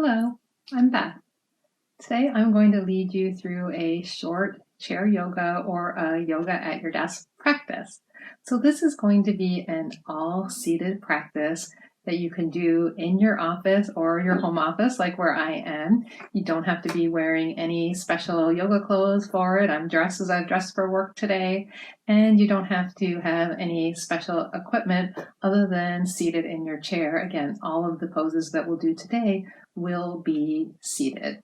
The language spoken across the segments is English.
Hello, I'm Beth. Today I'm going to lead you through a short chair yoga or a yoga at your desk practice. So this is going to be an all-seated practice that you can do in your office or your home office, like where I am. You don't have to be wearing any special yoga clothes for it. I'm dressed as I've dressed for work today, and you don't have to have any special equipment other than seated in your chair. Again, all of the poses that we'll do today will be seated.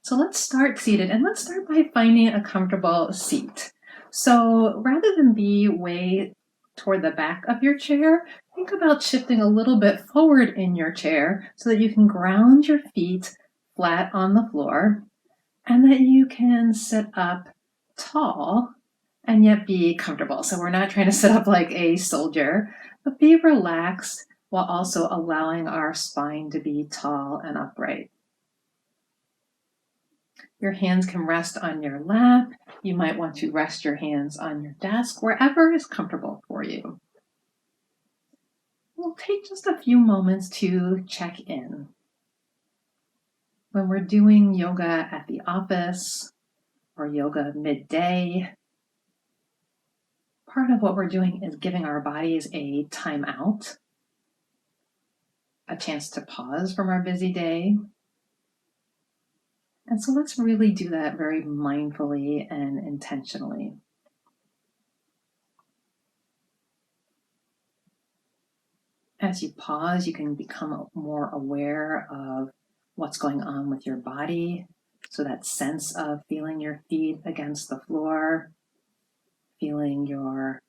So let's start seated, and let's start by finding a comfortable seat. So rather than be way toward the back of your chair, think about shifting a little bit forward in your chair so that you can ground your feet flat on the floor and that you can sit up tall and yet be comfortable. So we're not trying to sit up like a soldier, but be relaxed while also allowing our spine to be tall and upright. Your hands can rest on your lap. You might want to rest your hands on your desk, wherever is comfortable for you. We'll take just a few moments to check in. When we're doing yoga at the office or yoga midday, part of what we're doing is giving our bodies a time out, a chance to pause from our busy day. And so let's really do that very mindfully and intentionally. As you pause, you can become more aware of what's going on with your body. So that sense of feeling your feet against the floor, feeling your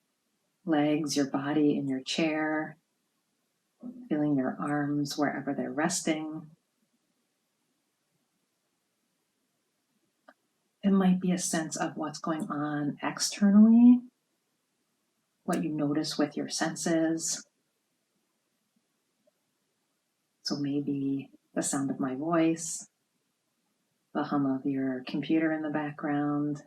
legs, your body in your chair, feeling your arms wherever they're resting. It might be a sense of what's going on externally, what you notice with your senses. So maybe the sound of my voice, the hum of your computer in the background,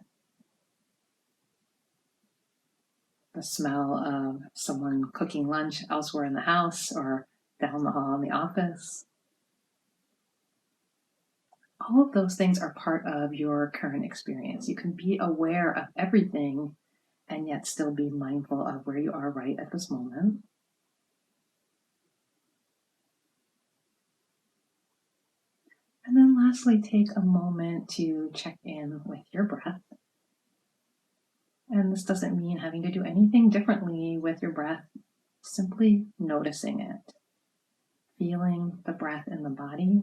the smell of someone cooking lunch elsewhere in the house or down the hall in the office. All of those things are part of your current experience. You can be aware of everything and yet still be mindful of where you are right at this moment. And then lastly, take a moment to check in with your breath. And this doesn't mean having to do anything differently with your breath, simply noticing it, feeling the breath in the body,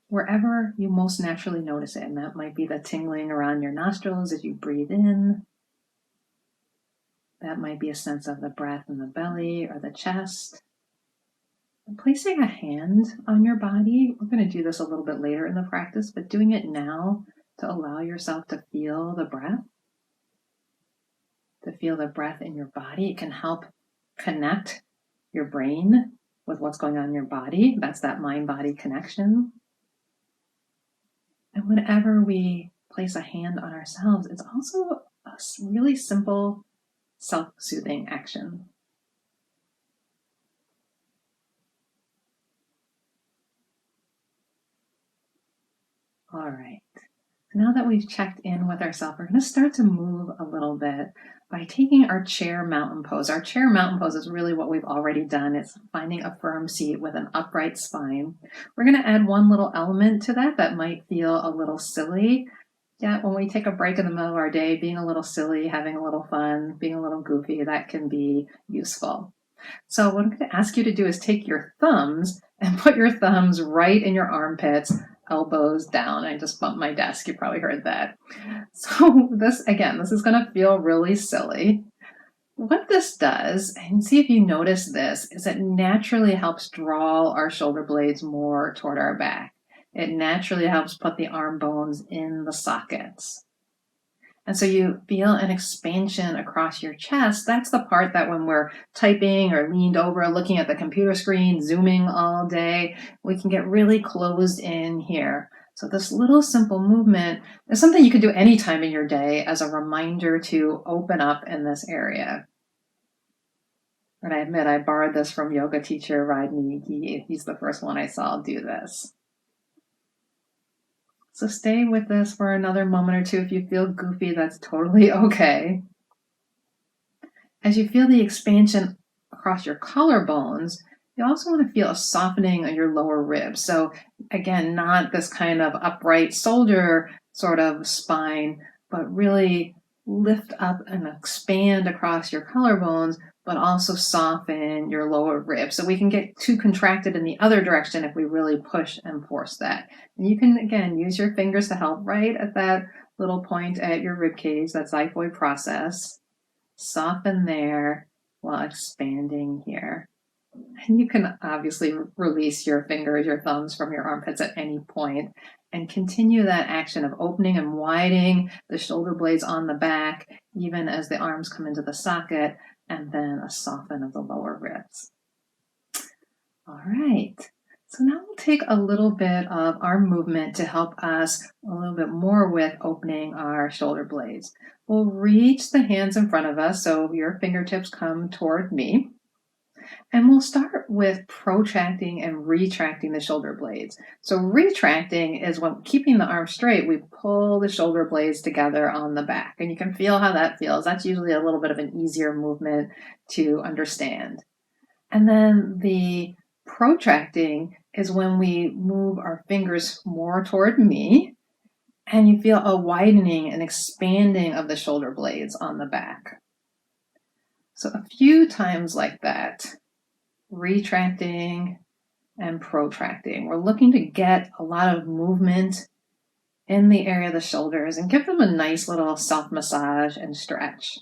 wherever you most naturally notice it. And that might be the tingling around your nostrils as you breathe in. That might be a sense of the breath in the belly or the chest. And placing a hand on your body, we're going to do this a little bit later in the practice, but doing it now to allow yourself to feel the breath, in your body. It can help connect your brain with what's going on in your body. That's that mind-body connection. And whenever we place a hand on ourselves, it's also a really simple self-soothing action. All right. Now that we've checked in with ourselves, we're going to start to move a little bit by taking our chair mountain pose. Our chair mountain pose is really what we've already done. It's finding a firm seat with an upright spine. We're going to add one little element to that might feel a little silly. Yeah, when we take a break in the middle of our day, being a little silly, having a little fun, being a little goofy, that can be useful. So what I'm going to ask you to do is take your thumbs and put your thumbs right in your armpits, elbows down. I just bumped my desk. You probably heard that. So this is going to feel really silly. What this does, and see if you notice this, is it naturally helps draw our shoulder blades more toward our back. It naturally helps put the arm bones in the sockets. And so you feel an expansion across your chest. That's the part that when we're typing or leaned over, looking at the computer screen, zooming all day, we can get really closed in here. So this little simple movement is something you can do anytime in your day as a reminder to open up in this area. And I admit I borrowed this from yoga teacher Rodney. He's the first one I saw do this. So stay with this for another moment or two. If you feel goofy, that's totally okay. As you feel the expansion across your collarbones, you also want to feel a softening of your lower ribs. So again, not this kind of upright soldier sort of spine, but really lift up and expand across your collarbones, but also soften your lower ribs. So we can get too contracted in the other direction if we really push and force that. And you can, again, use your fingers to help right at that little point at your rib cage, that xiphoid process. Soften there while expanding here. And you can obviously release your fingers, your thumbs from your armpits at any point and continue that action of opening and widening the shoulder blades on the back, even as the arms come into the socket, and then a soften of the lower ribs. All right. So now we'll take a little bit of our movement to help us a little bit more with opening our shoulder blades. We'll reach the hands in front of us, so your fingertips come toward me. And we'll start with protracting and retracting the shoulder blades. So retracting is when keeping the arm straight, we pull the shoulder blades together on the back. And you can feel how that feels. That's usually a little bit of an easier movement to understand. And then the protracting is when we move our fingers more toward me, and you feel a widening and expanding of the shoulder blades on the back. So a few times like that, retracting and protracting. We're looking to get a lot of movement in the area of the shoulders and give them a nice little self-massage and stretch.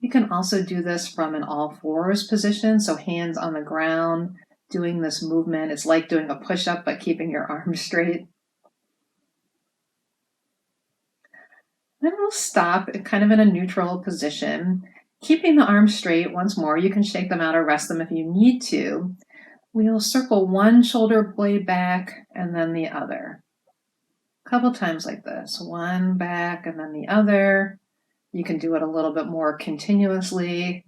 You can also do this from an all fours position, so hands on the ground, doing this movement. It's like doing a push-up, but keeping your arms straight. Then we'll stop kind of in a neutral position, keeping the arms straight once more. You can shake them out or rest them if you need to. We'll circle one shoulder blade back and then the other. A couple times like this, one back and then the other. You can do it a little bit more continuously.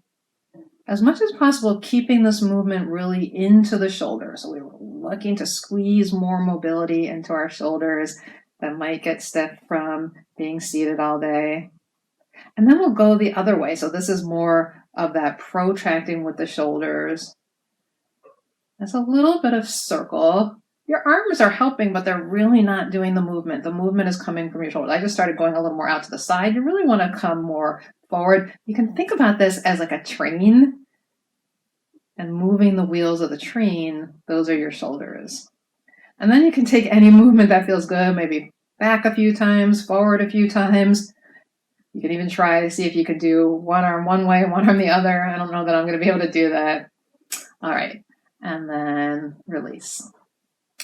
As much as possible, keeping this movement really into the shoulder. So we were looking to squeeze more mobility into our shoulders that might get stiff from being seated all day. And then we'll go the other way. So this is more of that protracting with the shoulders. That's a little bit of circle. Your arms are helping, but they're really not doing the movement. The movement is coming from your shoulders. I just started going a little more out to the side. You really want to come more forward. You can think about this as like a train, and moving the wheels of the train, those are your shoulders. And then you can take any movement that feels good, maybe back a few times, forward a few times. You can even try to see if you could do one arm one way, one arm the other. I don't know that I'm going to be able to do that. All right. And then release.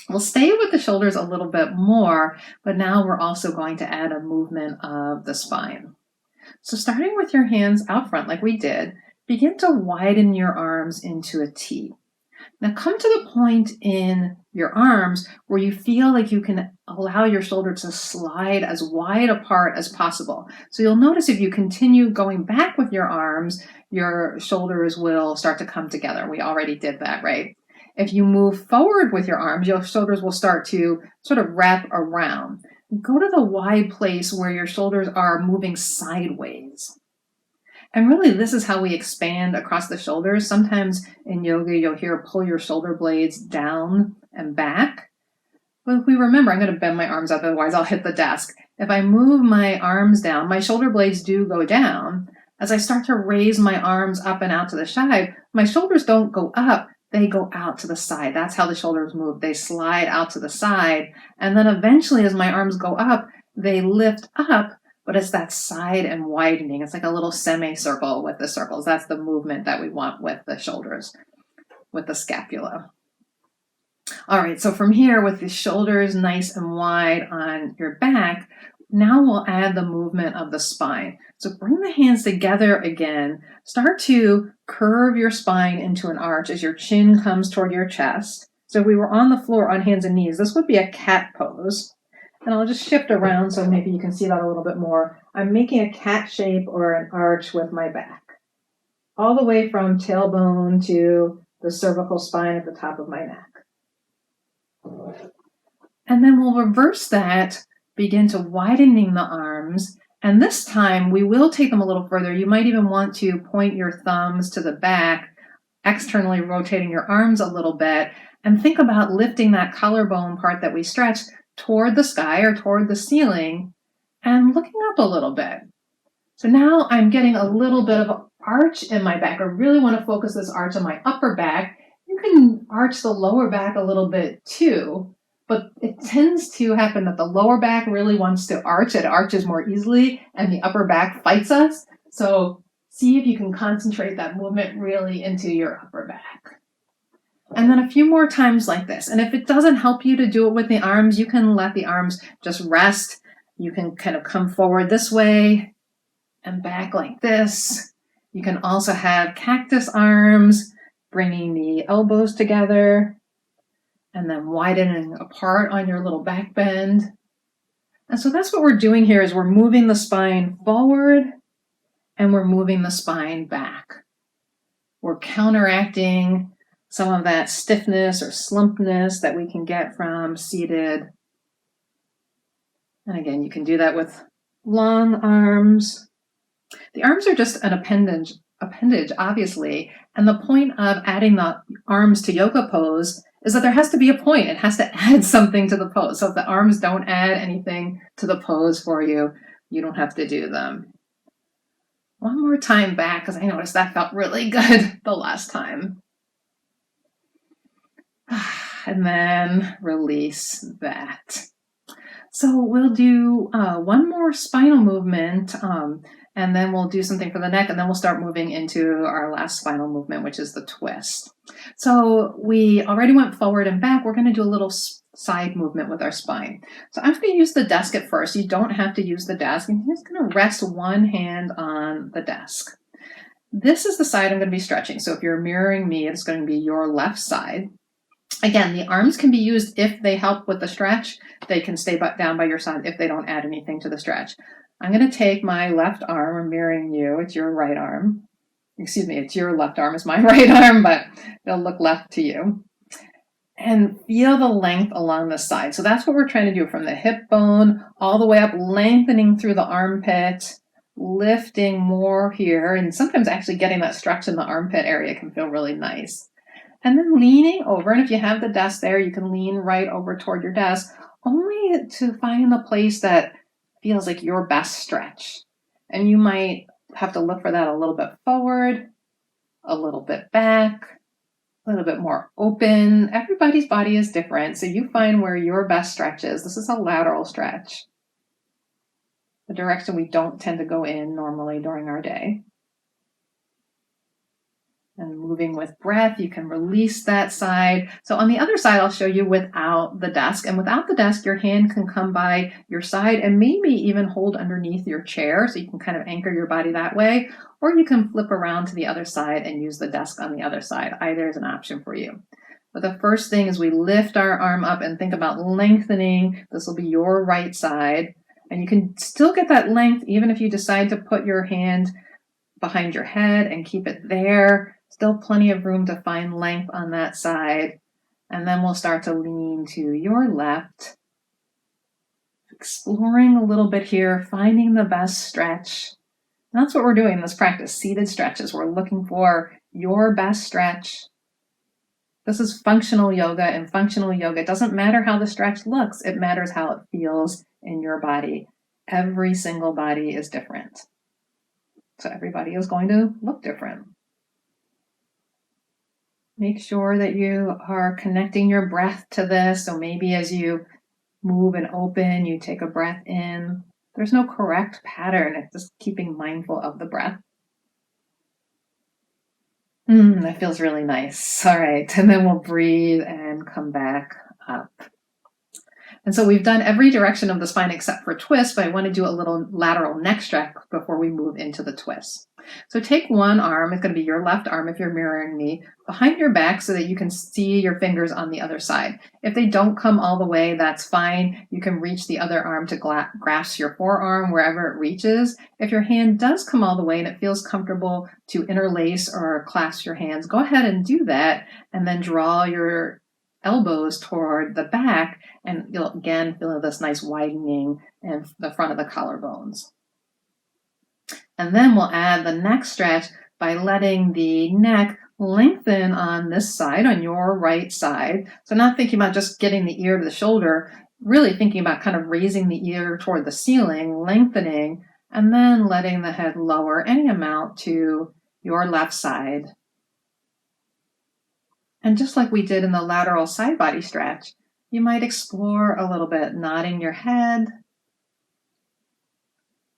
We'll stay with the shoulders a little bit more, but now we're also going to add a movement of the spine. So starting with your hands out front like we did, begin to widen your arms into a T. Now come to the point in your arms where you feel like you can allow your shoulder to slide as wide apart as possible. So you'll notice if you continue going back with your arms, your shoulders will start to come together. We already did that, right? If you move forward with your arms, your shoulders will start to sort of wrap around. Go to the wide place where your shoulders are moving sideways. And really, this is how we expand across the shoulders. Sometimes in yoga, you'll hear pull your shoulder blades down and back. But if we remember, I'm going to bend my arms up, otherwise I'll hit the desk. If I move my arms down, my shoulder blades do go down. As I start to raise my arms up and out to the side, my shoulders don't go up, they go out to the side. That's how the shoulders move. They slide out to the side. And then eventually, as my arms go up, they lift up. But it's that side and widening. It's like a little semicircle with the circles. That's the movement that we want with the shoulders, with the scapula. All right, so from here, with the shoulders nice and wide on your back, now we'll add the movement of the spine. So bring the hands together again. Start to curve your spine into an arch as your chin comes toward your chest. So if we were on the floor on hands and knees, this would be a cat pose. And I'll just shift around so maybe you can see that a little bit more. I'm making a cat shape or an arch with my back. all the way from tailbone to the cervical spine at the top of my neck. And then we'll reverse that, begin to widening the arms. And this time we will take them a little further. You might even want to point your thumbs to the back, externally rotating your arms a little bit, and think about lifting that collarbone part that we stretched toward the sky or toward the ceiling and looking up a little bit. So now I'm getting a little bit of arch in my back. I really want to focus this arch on my upper back. You can arch the lower back a little bit too, but it tends to happen that the lower back really wants to arch. It arches more easily and the upper back fights us. So see if you can concentrate that movement really into your upper back. And then a few more times like this. And if it doesn't help you to do it with the arms, you can let the arms just rest. You can kind of come forward this way and back like this. You can also have cactus arms, bringing the elbows together and then widening apart on your little back bend. And so that's what we're doing here is we're moving the spine forward and we're moving the spine back. We're counteracting some of that stiffness or slumpness that we can get from seated. And again, you can do that with long arms. The arms are just an appendage, obviously. And the point of adding the arms to yoga pose is that there has to be a point. It has to add something to the pose. So if the arms don't add anything to the pose for you, you don't have to do them. One more time back, because I noticed that felt really good the last time. And then release that. So we'll do one more spinal movement, and then we'll do something for the neck, and then we'll start moving into our last spinal movement, which is the twist. So we already went forward and back. We're going to do a little side movement with our spine. So I'm going to use the desk at first. You don't have to use the desk. I'm just going to rest one hand on the desk. This is the side I'm going to be stretching. So if you're mirroring me, it's going to be your left side. Again, the arms can be used if they help with the stretch. They can stay down by your side if they don't add anything to the stretch. I'm going to take my left arm, I'm mirroring you, it's your right arm. Excuse me, it's your left arm, it's my right arm, but it'll look left to you. And feel the length along the side. So that's what we're trying to do from the hip bone all the way up, lengthening through the armpit, lifting more here, and sometimes actually getting that stretch in the armpit area can feel really nice. And then leaning over, and if you have the desk there, you can lean right over toward your desk, only to find the place that feels like your best stretch. And you might have to look for that a little bit forward, a little bit back, a little bit more open. Everybody's body is different, so you find where your best stretch is. This is a lateral stretch, the direction we don't tend to go in normally during our day. And moving with breath, you can release that side. So on the other side, I'll show you without the desk. And without the desk, your hand can come by your side and maybe even hold underneath your chair. So you can kind of anchor your body that way. Or you can flip around to the other side and use the desk on the other side. Either is an option for you. But the first thing is we lift our arm up and think about lengthening. This will be your right side. And you can still get that length even if you decide to put your hand behind your head and keep it there. Still plenty of room to find length on that side. And then we'll start to lean to your left. Exploring a little bit here, finding the best stretch. And that's what we're doing in this practice, seated stretches. We're looking for your best stretch. This is functional yoga, and functional yoga, it doesn't matter how the stretch looks, it matters how it feels in your body. Every single body is different. So everybody is going to look different. Make sure that you are connecting your breath to this. So maybe as you move and open, you take a breath in. There's no correct pattern. It's just keeping mindful of the breath. That feels really nice. All right. And then we'll breathe and come back up. And so we've done every direction of the spine except for twist, but I want to do a little lateral neck stretch before we move into the twist. So take one arm, it's going to be your left arm if you're mirroring me, behind your back so that you can see your fingers on the other side. If they don't come all the way, that's fine. You can reach the other arm to grasp your forearm wherever it reaches. If your hand does come all the way and it feels comfortable to interlace or clasp your hands, go ahead and do that, and then draw your elbows toward the back, and you'll again feel this nice widening in the front of the collarbones. And then we'll add the neck stretch by letting the neck lengthen on this side, on your right side. So not thinking about just getting the ear to the shoulder, really thinking about kind of raising the ear toward the ceiling, lengthening, and then letting the head lower any amount to your left side. And just like we did in the lateral side body stretch, you might explore a little bit, nodding your head,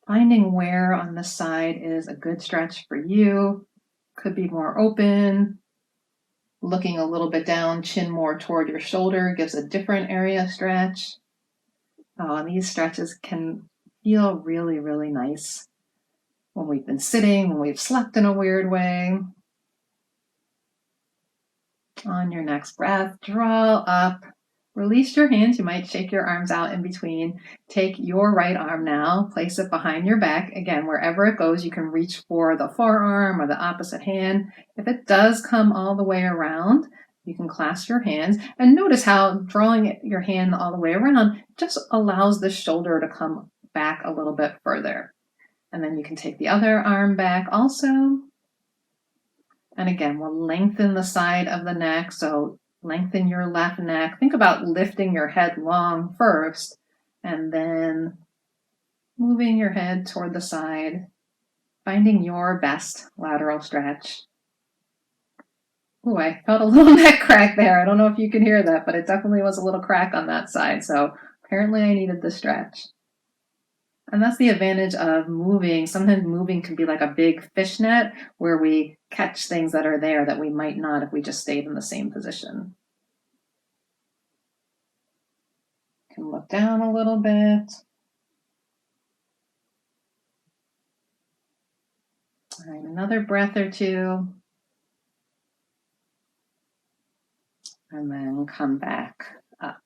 finding where on the side is a good stretch for you. Could be more open, looking a little bit down, chin more toward your shoulder gives a different area stretch. Oh, and these stretches can feel really, really nice when we've been sitting, when we've slept in a weird way. On your next breath, draw up. Release your hands. You might shake your arms out in between. Take your right arm now, place it behind your back. Again, wherever it goes, you can reach for the forearm or the opposite hand. If it does come all the way around, you can clasp your hands. And notice how drawing your hand all the way around just allows the shoulder to come back a little bit further. And then you can take the other arm back also. And again, we'll lengthen the side of the neck. So lengthen your left neck. Think about lifting your head long first and then moving your head toward the side, finding your best lateral stretch. Oh, I felt a little neck crack there. I don't know if you can hear that, but it definitely was a little crack on that side. So apparently I needed the stretch. And that's the advantage of moving. Sometimes moving can be like a big fishnet where we catch things that are there that we might not if we just stayed in the same position. You can look down a little bit. All right, another breath or two. And then come back up.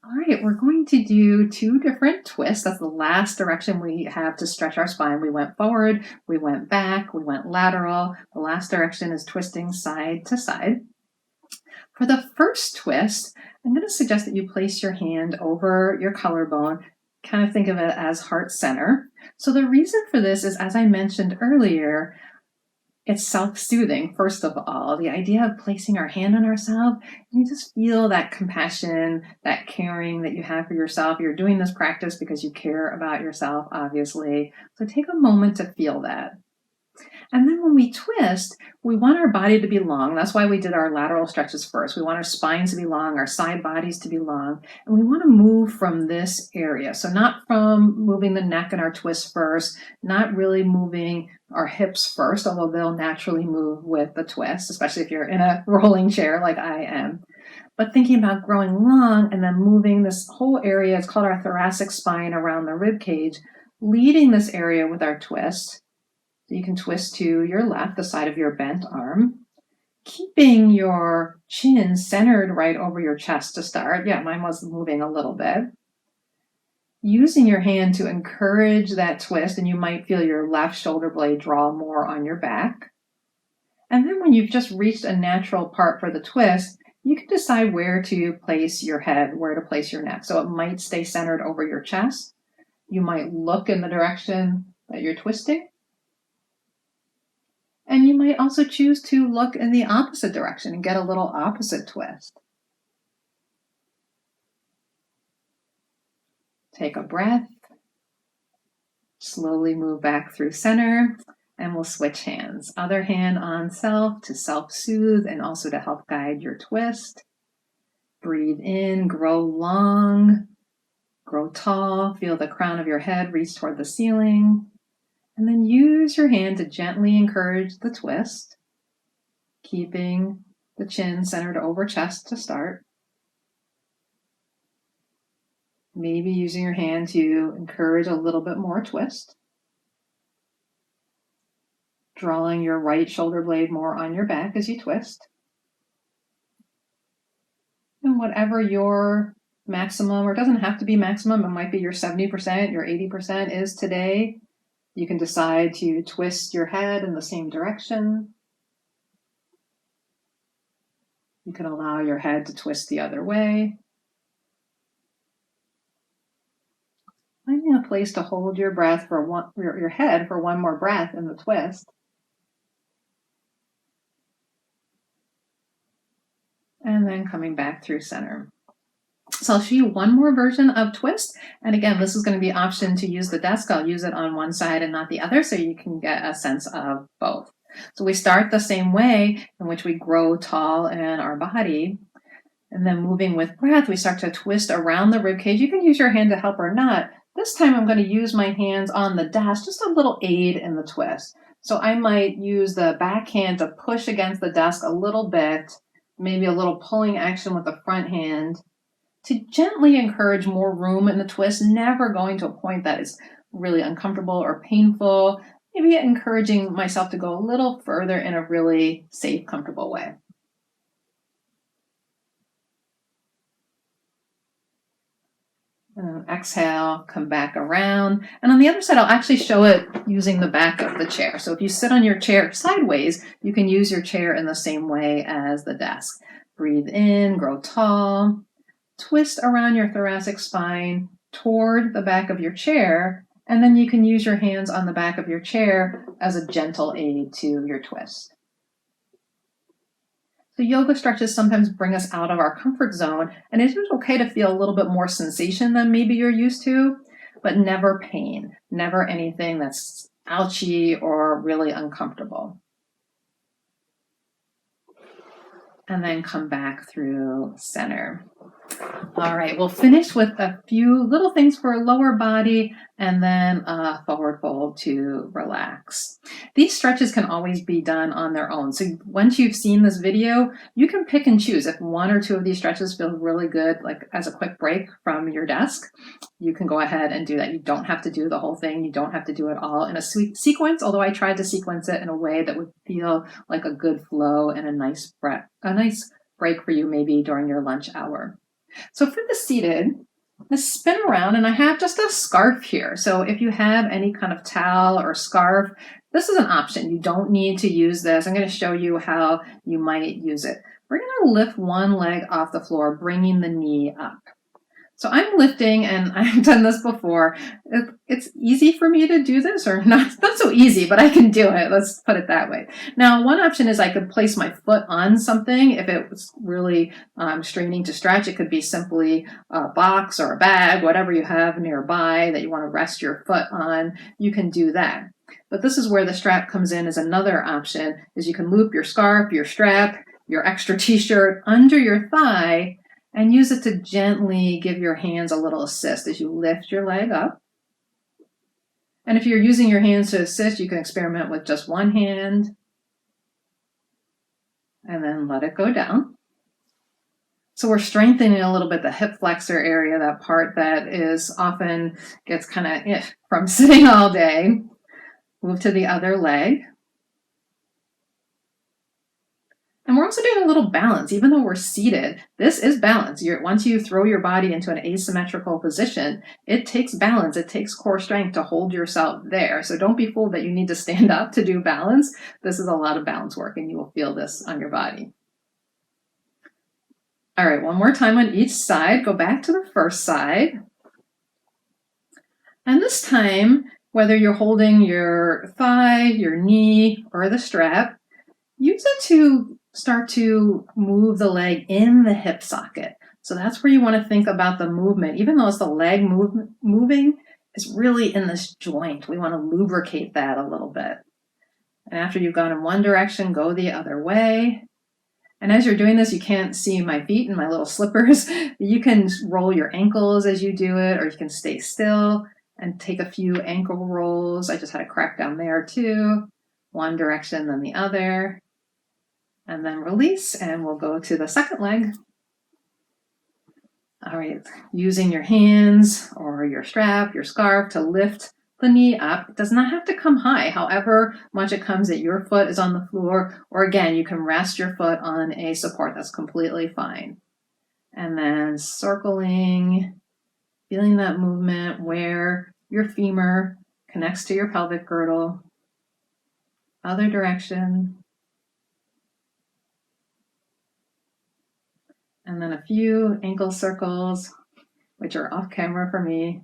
All right, we're going to do 2 different twists. That's the last direction we have to stretch our spine. We went forward, we went back, we went lateral. The last direction is twisting side to side. For the first twist, I'm going to suggest that you place your hand over your collarbone. Kind of think of it as heart center. So the reason for this is, as I mentioned earlier, it's self-soothing, first of all. The idea of placing our hand on ourselves, you just feel that compassion, that caring that you have for yourself. You're doing this practice because you care about yourself, obviously. So take a moment to feel that. And then when we twist, we want our body to be long. That's why we did our lateral stretches first. We want our spines to be long, our side bodies to be long, and we want to move from this area. So not from moving the neck in our twist first, not really moving our hips first, although they'll naturally move with the twist, especially if you're in a rolling chair like I am. But thinking about growing long and then moving this whole area, it's called our thoracic spine around the rib cage, leading this area with our twist. So you can twist to your left, the side of your bent arm, keeping your chin centered right over your chest to start. Yeah, mine was moving a little bit. Using your hand to encourage that twist, and you might feel your left shoulder blade draw more on your back. And then when you've just reached a natural part for the twist, you can decide where to place your head, where to place your neck. So it might stay centered over your chest. You might look in the direction that you're twisting. And you might also choose to look in the opposite direction and get a little opposite twist. Take a breath. Slowly move back through center, and we'll switch hands. Other hand on self to self-soothe and also to help guide your twist. Breathe in, grow long, grow tall. Feel the crown of your head reach toward the ceiling. And then use your hand to gently encourage the twist, keeping the chin centered over chest to start. Maybe using your hand to encourage a little bit more twist. Drawing your right shoulder blade more on your back as you twist. And whatever your maximum, or it doesn't have to be maximum, it might be your 70%, your 80% is today. You can decide to twist your head in the same direction. You can allow your head to twist the other way. Finding a place to hold your breath for your head for one more breath in the twist. And then coming back through center. So I'll show you one more version of twist. And again, this is going to be option to use the desk. I'll use it on one side and not the other so you can get a sense of both. So we start the same way in which we grow tall in our body. And then moving with breath, we start to twist around the rib cage. You can use your hand to help or not. This time I'm going to use my hands on the desk, just a little aid in the twist. So I might use the back hand to push against the desk a little bit, maybe a little pulling action with the front hand to gently encourage more room in the twist, never going to a point that is really uncomfortable or painful, maybe encouraging myself to go a little further in a really safe, comfortable way. Exhale, come back around. And on the other side, I'll actually show it using the back of the chair. So if you sit on your chair sideways, you can use your chair in the same way as the desk. Breathe in, grow tall, twist around your thoracic spine toward the back of your chair, and then you can use your hands on the back of your chair as a gentle aid to your twist. So yoga stretches sometimes bring us out of our comfort zone, and it's okay to feel a little bit more sensation than maybe you're used to, but never pain, never anything that's ouchy or really uncomfortable. And then come back through center. All right, we'll finish with a few little things for lower body and then a forward fold to relax. These stretches can always be done on their own. So once you've seen this video, you can pick and choose. If one or two of these stretches feel really good, like as a quick break from your desk, you can go ahead and do that. You don't have to do the whole thing. You don't have to do it all in a sequence, although I tried to sequence it in a way that would feel like a good flow and a nice break for you maybe during your lunch hour. So for the seated, let's spin around, and I have just a scarf here. So if you have any kind of towel or scarf, this is an option. You don't need to use this. I'm going to show you how you might use it. We're going to lift one leg off the floor, bringing the knee up. So I'm lifting, and I've done this before. It's easy for me to do this, or not so easy, but I can do it. Let's put it that way. Now, one option is I could place my foot on something. If it was really straining to stretch, it could be simply a box or a bag, whatever you have nearby that you want to rest your foot on. You can do that. But this is where the strap comes in as another option, is you can loop your scarf, your strap, your extra t-shirt under your thigh, and use it to gently give your hands a little assist as you lift your leg up. And if you're using your hands to assist, you can experiment with just one hand and then let it go down. So we're strengthening a little bit the hip flexor area, that part that is often gets kind of from sitting all day. Move to the other leg. And we're also doing a little balance. Even though we're seated, this is balance. Once you throw your body into an asymmetrical position, it takes balance. It takes core strength to hold yourself there. So don't be fooled that you need to stand up to do balance. This is a lot of balance work, and you will feel this on your body. All right, one more time on each side. Go back to the first side. And this time, whether you're holding your thigh, your knee, or the strap, use it to start to move the leg in the hip socket. So that's where you want to think about the movement. Even though it's the leg moving, it's really in this joint. We want to lubricate that a little bit. And after you've gone in one direction, go the other way. And as you're doing this, you can't see my feet and my little slippers. You can roll your ankles as you do it, or you can stay still and take a few ankle rolls. I just had a crack down there too. One direction, then the other. And then release, and we'll go to the second leg. All right, using your hands or your strap, your scarf to lift the knee up. It does not have to come high. However much it comes that your foot is on the floor, or again, you can rest your foot on a support. That's completely fine. And then circling, feeling that movement where your femur connects to your pelvic girdle. Other direction. And then a few ankle circles, which are off camera for me.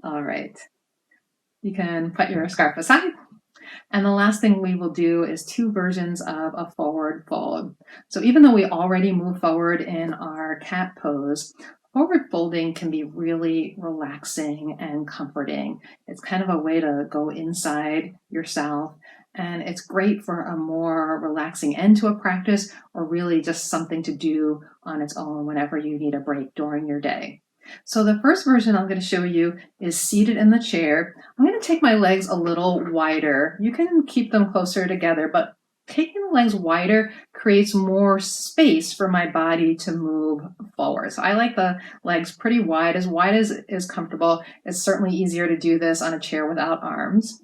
All right. You can put your scarf aside. And the last thing we will do is 2 versions of a forward fold. So even though we already move forward in our cat pose, forward folding can be really relaxing and comforting. It's kind of a way to go inside yourself, and it's great for a more relaxing end to a practice, or really just something to do on its own whenever you need a break during your day. So the first version I'm going to show you is seated in the chair. I'm going to take my legs a little wider. You can keep them closer together, but taking the legs wider creates more space for my body to move forward. So I like the legs pretty wide as is comfortable. It's certainly easier to do this on a chair without arms.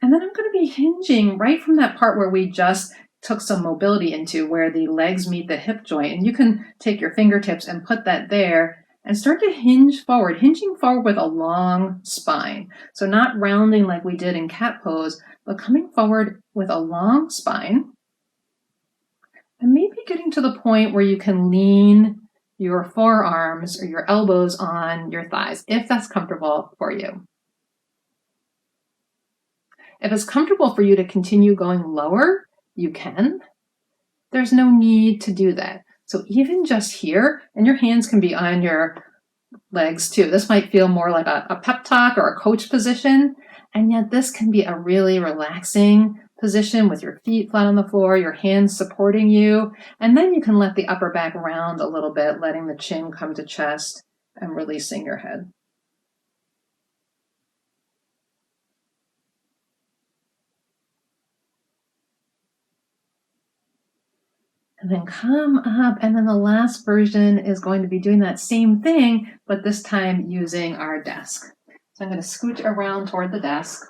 And then I'm going to be hinging right from that part where we just took some mobility into, where the legs meet the hip joint. And you can take your fingertips and put that there and start to hinge forward, hinging forward with a long spine. So not rounding like we did in cat pose, but coming forward with a long spine. And maybe getting to the point where you can lean your forearms or your elbows on your thighs, if that's comfortable for you. If it's comfortable for you to continue going lower, you can. There's no need to do that. So even just here, and your hands can be on your legs too. This might feel more like a pep talk or a coach position, and yet this can be a really relaxing position with your feet flat on the floor, your hands supporting you, and then you can let the upper back round a little bit, letting the chin come to chest and releasing your head. And then come up, and then the last version is going to be doing that same thing, but this time using our desk. So I'm going to scooch around toward the desk.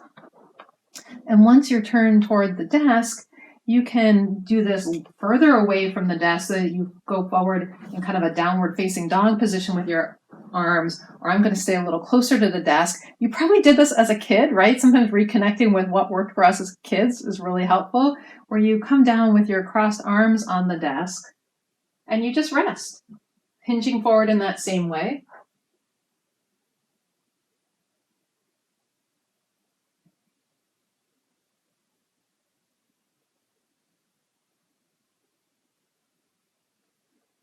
And once you're turned toward the desk, you can do this further away from the desk so that you go forward in kind of a downward facing dog position with your arms, or I'm going to stay a little closer to the desk. You probably did this as a kid, right? Sometimes reconnecting with what worked for us as kids is really helpful, where you come down with your crossed arms on the desk and you just rest, hinging forward in that same way.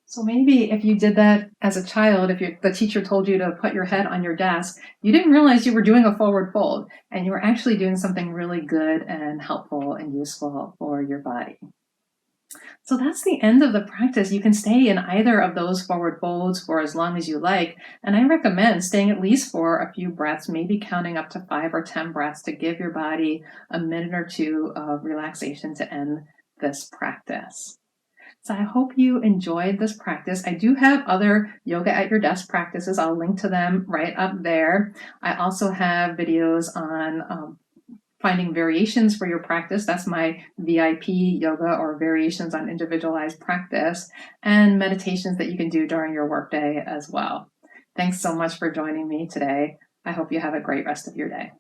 So maybe if you did that as a child, if the teacher told you to put your head on your desk, you didn't realize you were doing a forward fold, and you were actually doing something really good and helpful and useful for your body. So that's the end of the practice. You can stay in either of those forward folds for as long as you like, and I recommend staying at least for a few breaths, maybe counting up to 5 or 10 breaths to give your body a minute or two of relaxation to end this practice. So I hope you enjoyed this practice. I do have other yoga at your desk practices. I'll link to them right up there. I also have videos on finding variations for your practice. That's my VIP yoga, or variations on individualized practice, and meditations that you can do during your workday as well. Thanks so much for joining me today. I hope you have a great rest of your day.